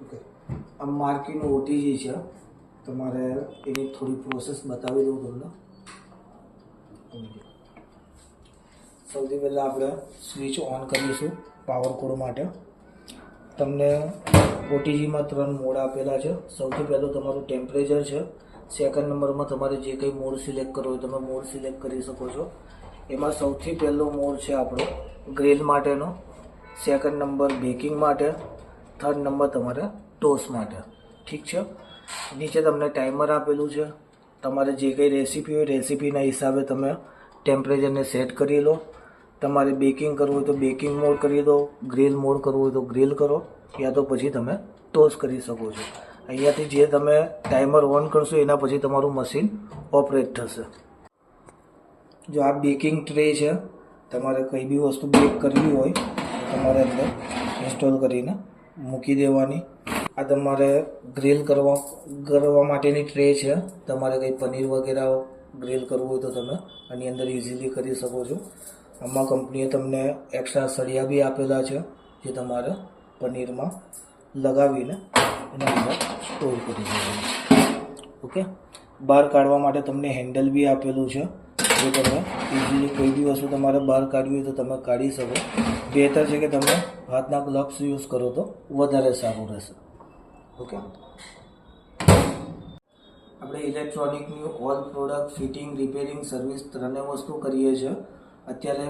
Okay, આ marking OTG છે. તમારે એની થોડી પ્રોસેસ બતાવી દઉં તમને. સૌથી પહેલાં આપણે સ્વિચ ઓન કરીશું પાવર કોડ માટે. તમને ઓટીજીમાં 3 મોડ આપેલા છે. સૌથી પહેલું તમારું ટેમ્પરેચર છે. સેકન્ડ નંબરમાં તમારે જે કંઈ મોડ સિલેક્ટ કરવો હોય તમે મોડ સિલેક્ટ કરી શકો છો. એમાં સૌથી પહેલો મોડ છે આપણો ગ્રીલ માટેનો, સેકન્ડ નંબર બેકિંગ માટે, થર્ડ નંબર તમારે ટોસ્ટ માટે. ઠીક છે. નીચે તમને ટાઈમર આપેલું છે. તમારે જે કંઈ રેસીપી હોય રેસીપીના હિસાબે તમે ટેમ્પરેચરને સેટ કરી લો. તમારે બેકિંગ કરવું હોય તો બેકિંગ મોડ કરી દો, ગ્રીલ મોડ કરવું હોય તો ગ્રીલ કરો, યા તો પછી તમે ટોસ્ટ કરી શકો છો. અહીંયાથી જે તમે ટાઈમર ઓન કરશો એના પછી તમારું મશીન ઓપરેટ થશે. જો આ બેકિંગ ટ્રે છે, તમારે કંઈ બી વસ્તુ બેક કરવી હોય તમારે અંદર ઇન્સ્ટોલ કરીને મૂકી દેવાની. આ તમારે ગ્રીલ કરવા માટેની ટ્રે છે. તમારે કંઈ પનીર વગેરે ગ્રીલ કરવું હોય તો તમે આની અંદર ઇઝીલી કરી શકો છો. આમાં કંપનીએ તમને એક્સ્ટ્રા સળિયા બી આપેલા છે જે તમારે પનીરમાં લગાવીને એના અંદર સ્ટોર કરી દેવાનું. ઓકે, બહાર કાઢવા માટે તમને હેન્ડલ બી આપેલું છે જે તમે ઇઝીલી કોઈ બી વસ્તુ તમારે બહાર કાઢવી હોય તો તમે કાઢી શકો. બહેતર છે કે તમે હાથના ગ્લવ્સ યુઝ કરો તો વધારે સારું રહેશે. ઓકે, આપણે ઇલેક્ટ્રોનિકની all product fitting, repairing, service ત્રણેય વસ્તુ કરીએ છીએ. અત્યારે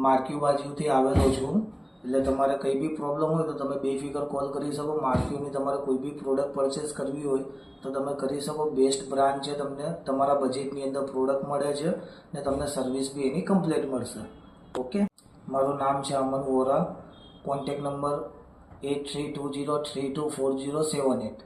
માર્ક્યુ બાજુથી આવેલો છું, એટલે તમારે કંઈ બી પ્રોબ્લેમ હોય તો તમે બેફિકર કોલ કરી શકો. માર્ક્યુની તમારે કોઈ બી પ્રોડક્ટ પરચેસ કરવી હોય તો તમે કરી શકો. બેસ્ટ બ્રાન્ડ છે, તમને તમારા બજેટની અંદર પ્રોડક્ટ મળે છે ને તમને સર્વિસ બી એની કમ્પ્લીટ મળશે. ઓકે, મારું નામ છે અમન વોરા. Contact number 8320324078.